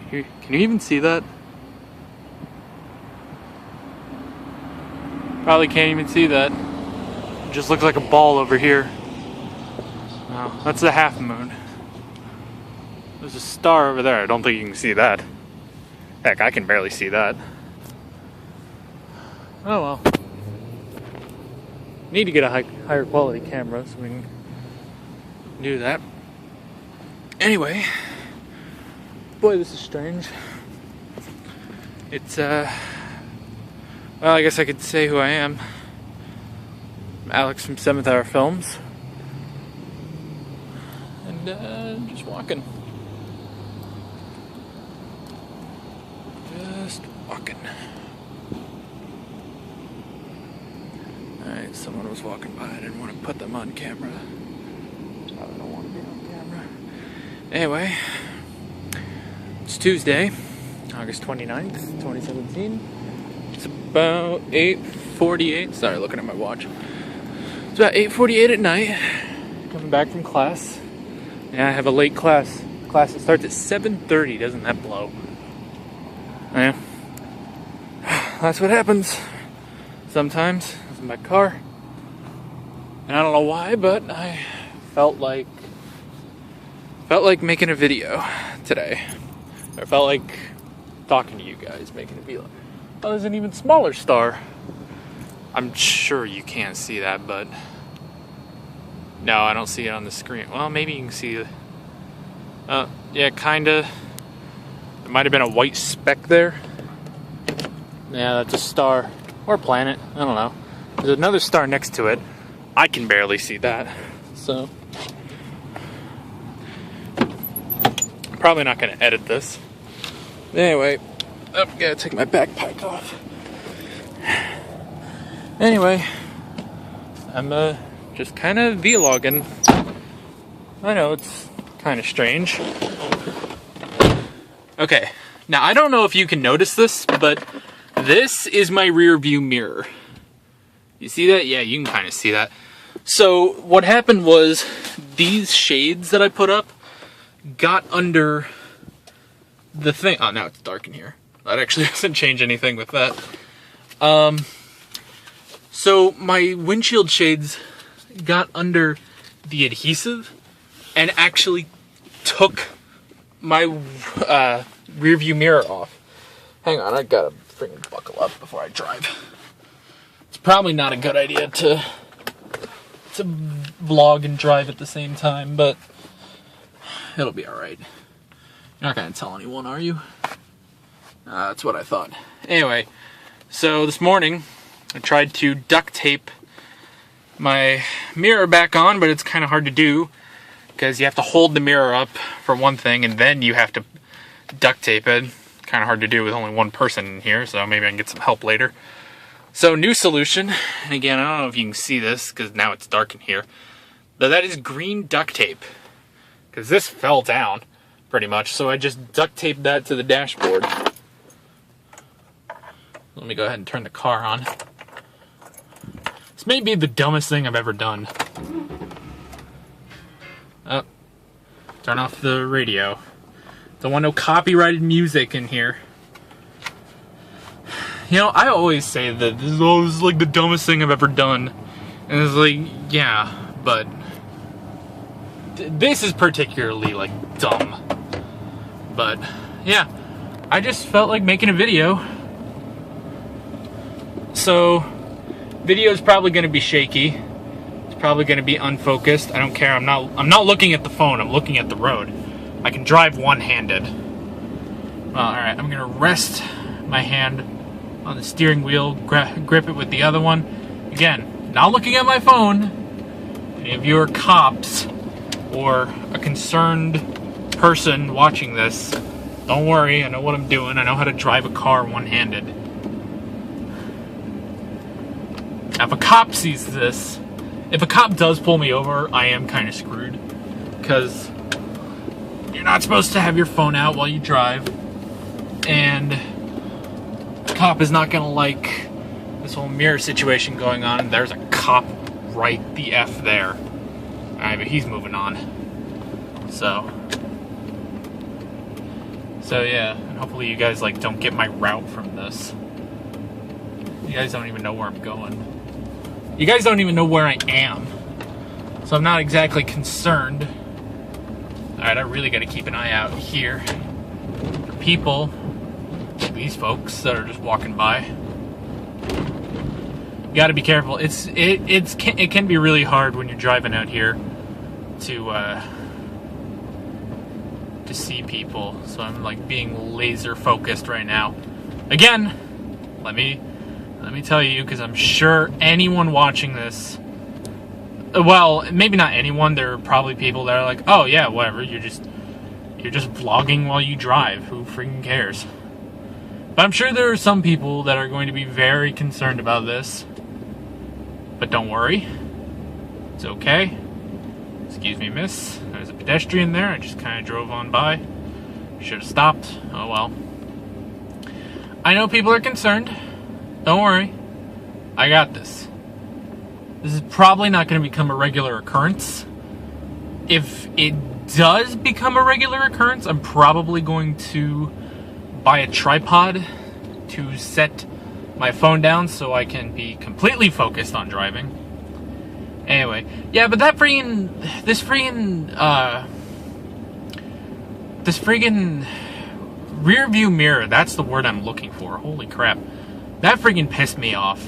Can you even see that? Probably can't even see that. It just looks like a ball over here. No, that's the half moon. There's a star over there. I don't think you can see that. Heck, I can barely see that. Oh well. Need to get a higher quality camera so we can do that. Anyway, boy, this is strange. It's well, I guess I could say who I am. I'm Alex from 7th Hour Films. And just walking. Just walking. Alright, someone was walking by. I didn't want to put them on camera. I don't want to be on camera. Anyway, it's Tuesday, August 29th, 2017. It's about 8:48. Sorry, looking at my watch. It's about 8:48 at night. Coming back from class. Yeah, I have a late class. Class that starts at 7:30. Doesn't that blow? Yeah. That's what happens sometimes. I was in my car. And I don't know why, but I felt like making a video today. I felt like talking to you guys, making a video. Oh, there's an even smaller star. I'm sure you can't see that, but no, I don't see it on the screen. Well, maybe you can see it. Yeah, kinda. There might have been a white speck there. Yeah, that's a star. Or planet. I don't know. There's another star next to it. I can barely see that. So I'm probably not going to edit this. Anyway, gotta take my backpack off. Anyway, I'm just kind of vlogging. I know it's kind of strange. Okay, now I don't know if you can notice this, but this is my rear view mirror. You see that? Yeah, you can kind of see that. So what happened was these shades that I put up got under the thing. Oh, now it's dark in here. That actually doesn't change anything with that. So my windshield shades got under the adhesive and actually took my rear view mirror off. Hang on, I gotta freaking buckle up before I drive. It's probably not a good idea to vlog and drive at the same time, but it'll be alright. You're not gonna tell anyone, are you? That's what I thought. Anyway, so this morning I tried to duct tape my mirror back on, but it's kind of hard to do because you have to hold the mirror up for one thing and then you have to duct tape it. Kind of hard to do with only one person in here, so maybe I can get some help later. So, new solution, and again, I don't know if you can see this because now it's dark in here, but that is green duct tape because this fell down pretty much, so I just duct taped that to the dashboard. Let me go ahead and turn the car on. This may be the dumbest thing I've ever done. Oh, turn off the radio. Don't want no copyrighted music in here. You know, I always say that this is like the dumbest thing I've ever done. And it's like, yeah, but this is particularly, like, dumb. But, yeah, I just felt like making a video. So, video's probably going to be shaky. It's probably going to be unfocused. I don't care. I'm not looking at the phone. I'm looking at the road. I can drive one-handed. Well, alright, I'm going to rest my hand on the steering wheel, grip it with the other one. Again, not looking at my phone. Any of you are cops or a concerned person watching this, don't worry, I know what I'm doing. I know how to drive a car one-handed. Now, if a cop sees this, if a cop does pull me over, I am kind of screwed. Because you're not supposed to have your phone out while you drive. And the cop is not going to like this whole mirror situation going on. And there's a cop right the F there. Alright, but he's moving on. So So yeah, and hopefully you guys like don't get my route from this. You guys don't even know where I'm going. You guys don't even know where I am. So I'm not exactly concerned. Alright, I really gotta keep an eye out here for people, these folks that are just walking by. You gotta be careful. It can be really hard when you're driving out here to see people. So I'm like being laser focused right now. Again, let me tell you, because I'm sure anyone watching this, well, maybe not anyone, there are probably people that are like, oh yeah, whatever, you're just vlogging while you drive, who freaking cares? But I'm sure there are some people that are going to be very concerned about this. But don't worry, it's okay. Excuse me, miss, there's a pedestrian there, I just kind of drove on by. Should have stopped, oh well. I know people are concerned, don't worry, I got this. This is probably not going to become a regular occurrence. If it does become a regular occurrence, I'm probably going to buy a tripod to set my phone down so I can be completely focused on driving. Anyway, yeah, but this friggin' rear view mirror, that's the word I'm looking for. Holy crap. That friggin' pissed me off.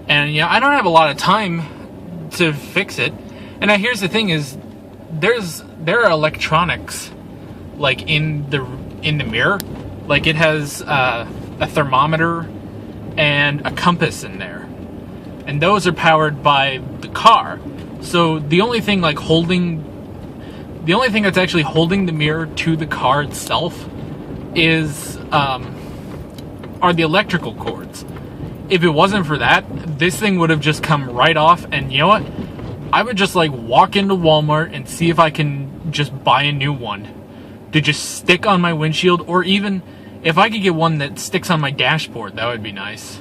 And yeah, I don't have a lot of time to fix it. And now here's the thing is, there are electronics like in the mirror. Like it has a thermometer and a compass in there. And those are powered by the car. So the only thing that's actually holding the mirror to the car itself is are the electrical cords. If it wasn't for that, this thing would have just come right off, and you know what? I would just like walk into Walmart and see if I can just buy a new one to just stick on my windshield, or even if I could get one that sticks on my dashboard, that would be nice.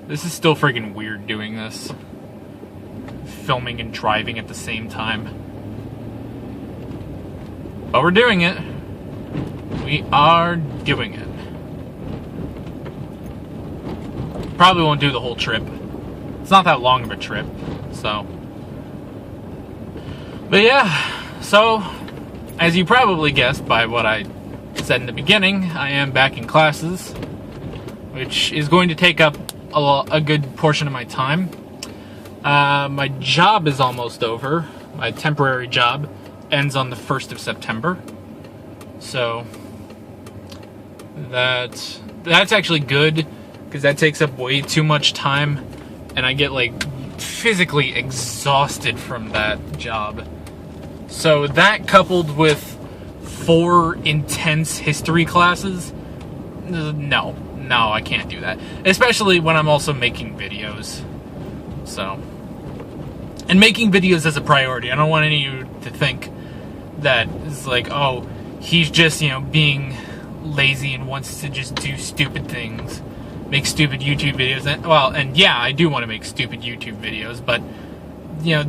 This is still freaking weird doing this. Filming and driving at the same time. But we're doing it. We are doing it. Probably won't do the whole trip. It's not that long of a trip, so. But yeah, so as you probably guessed by what I said in the beginning, I am back in classes, which is going to take up a good portion of my time. My job is almost over. My temporary job ends on the 1st of September. So that's actually good, because that takes up way too much time, and I get like physically exhausted from that job. So that, coupled with 4 intense history classes, no, I can't do that. Especially when I'm also making videos. So, and making videos is a priority. I don't want any of you to think that it's like, oh, he's just, being lazy and wants to just do stupid things. Make stupid YouTube videos. And yeah, I do want to make stupid YouTube videos, but,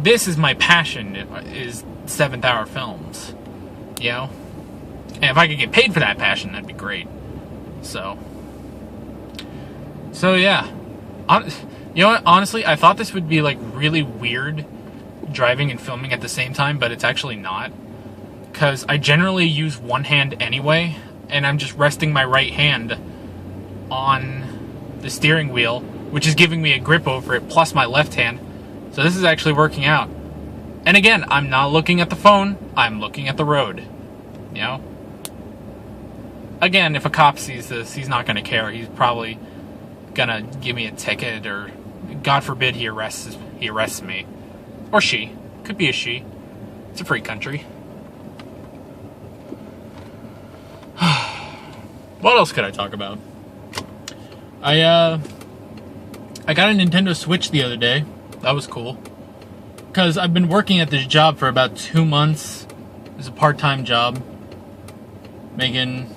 this is my passion, is 7th Hour Films, And if I could get paid for that passion, that'd be great. So yeah. You know what? Honestly, I thought this would be like really weird driving and filming at the same time, but it's actually not. Because I generally use one hand anyway, and I'm just resting my right hand on the steering wheel, which is giving me a grip over it, plus my left hand. So this is actually working out. And again, I'm not looking at the phone, I'm looking at the road. Again, if a cop sees this, he's not going to care. He's probably gonna give me a ticket, or God forbid he arrests me. Or she. Could be a she. It's a free country. What else could I talk about? I got a Nintendo Switch the other day. That was cool. Because I've been working at this job for about 2 months. It's a part-time job. Making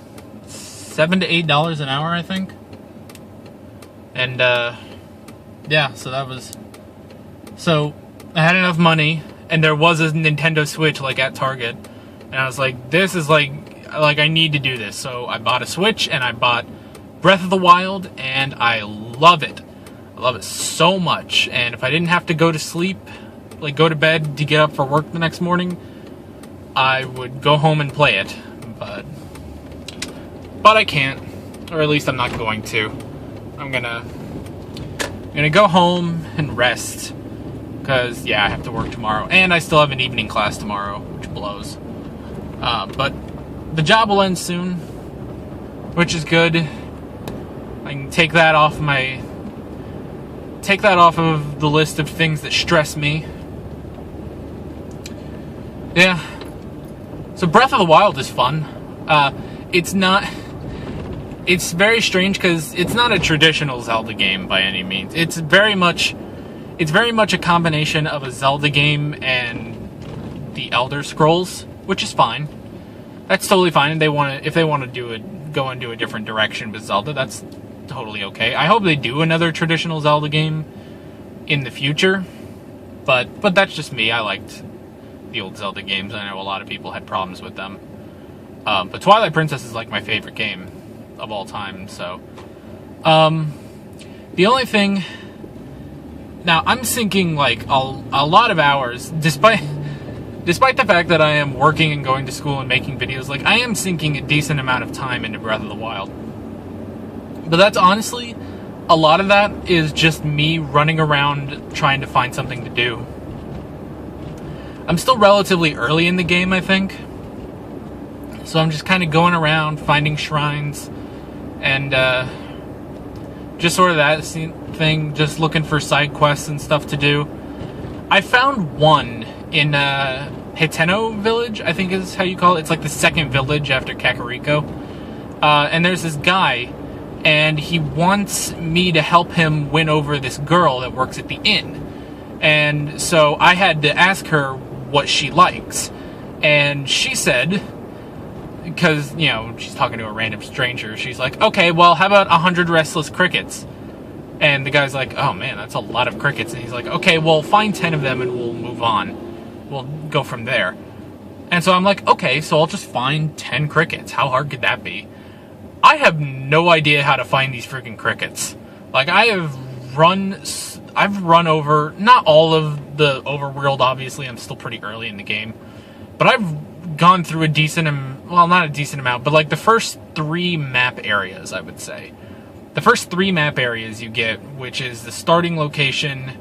$7 to $8 an hour, I think. And, yeah, so I had enough money, and there was a Nintendo Switch, like, at Target, and I was like, this is, like, I need to do this. So I bought a Switch, and I bought Breath of the Wild, and I love it. I love it so much. And if I didn't have to go to sleep, like go to bed to get up for work the next morning, I would go home and play it. But I can't, or at least I'm not going to. I'm gonna go home and rest, because yeah, I have to work tomorrow, and I still have an evening class tomorrow, which blows. But the job will end soon, which is good. I can take that off of the list of things that stress me. Yeah. So Breath of the Wild is fun. It's very strange because it's not a traditional Zelda game by any means. It's very much a combination of a Zelda game and the Elder Scrolls, which is fine. That's totally fine. And if they want to go into a different direction with Zelda, that's totally okay. I hope they do another traditional Zelda game in the future. But that's just me. I liked the old Zelda games. I know a lot of people had problems with them. But Twilight Princess is like my favorite game of all time. So the only thing now, I'm sinking like a lot of hours, despite the fact that I am working and going to school and making videos. Like, I am sinking a decent amount of time into Breath of the Wild, but that's honestly, a lot of that is just me running around trying to find something to do. I'm still relatively early in the game, I think, so I'm just kind of going around finding shrines and just sort of that thing, just looking for side quests and stuff to do. I found one in Hiteno Village, I think is how you call it. It's like the second village after Kakariko. And there's this guy, and he wants me to help him win over this girl that works at the inn. And so I had to ask her what she likes. And she said, because, you know, she's talking to a random stranger, she's like, okay, well, how about 100 restless crickets? And the guy's like, oh man, that's a lot of crickets. And he's like, okay, well, find 10 of them and we'll move on. We'll go from there. And so I'm like, okay, so I'll just find 10 crickets. How hard could that be? I have no idea how to find these freaking crickets. Like, I've run over, not all of the overworld, obviously, I'm still pretty early in the game, but I've gone through a decent, well, not a decent amount, but like the first 3 map areas, I would say. The first 3 map areas you get, which is the starting location,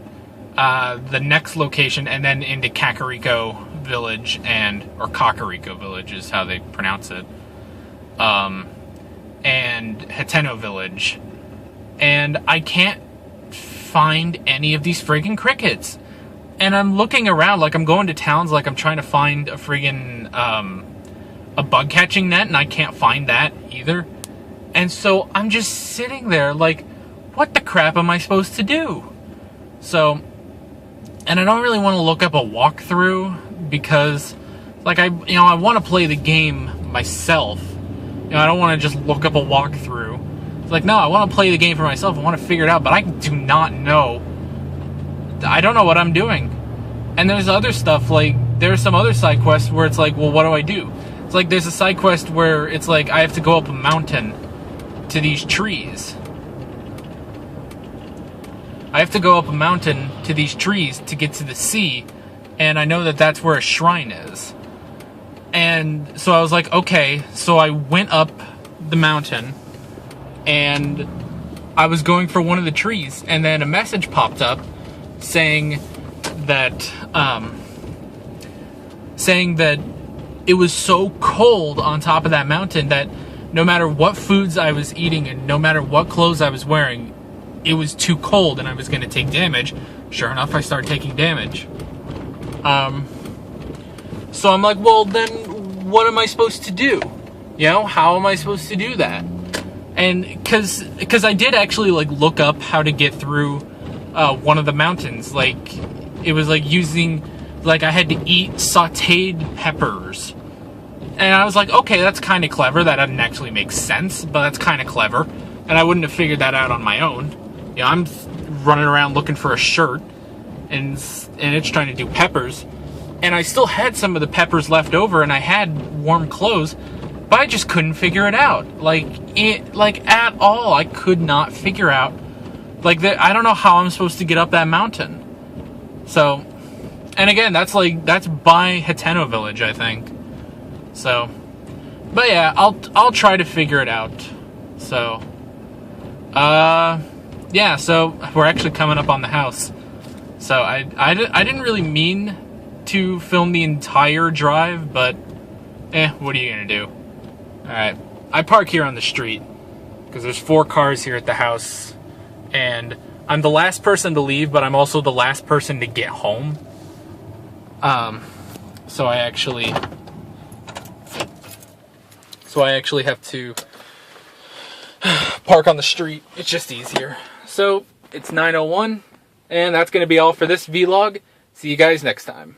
the next location, and then into Kakariko Village, or Kakariko Village is how they pronounce it, and Hiteno Village. And I can't find any of these friggin' crickets. And I'm looking around, like I'm going to towns, like I'm trying to find a friggin' a bug catching net, and I can't find that either. And so I'm just sitting there like, what the crap am I supposed to do? So, and I don't really want to look up a walkthrough because, like, I want to play the game myself. You know, I don't want to just look up a walkthrough. It's like, no, I want to play the game for myself. I want to figure it out, but I do not know. I don't know what I'm doing. And there's other stuff, like, there's some other side quests where it's like, well, what do I do? It's like, there's a side quest where it's like, I have to go up a mountain to these trees. I have to go up a mountain to these trees to get to the sea, and I know that that's where a shrine is. And so I was like, okay, so I went up the mountain, and I was going for one of the trees, and then a message popped up saying that it was so cold on top of that mountain that no matter what foods I was eating and no matter what clothes I was wearing, it was too cold and I was going to take damage. Sure enough, I started taking damage. So I'm like, well, then what am I supposed to do? You know, how am I supposed to do that? And because I did actually, like, look up how to get through one of the mountains. Like, it was like using, like, I had to eat sauteed peppers. And I was like, okay, that's kind of clever. That doesn't actually make sense, but that's kind of clever. And I wouldn't have figured that out on my own. You know, I'm running around looking for a shirt, and it's trying to do peppers. And I still had some of the peppers left over, and I had warm clothes, but but I just couldn't figure it out. Like at all. I could not figure out. I don't know how I'm supposed to get up that mountain. So, and again, that's by Hateno Village, I think. So, but yeah, I'll try to figure it out. So, yeah, so we're actually coming up on the house. So I didn't really mean to film the entire drive, but what are you gonna do? Alright, I park here on the street because there's 4 cars here at the house, and I'm the last person to leave, but I'm also the last person to get home. So I actually have to park on the street. It's just easier. So it's 9:01, and that's going to be all for this vlog. See you guys next time.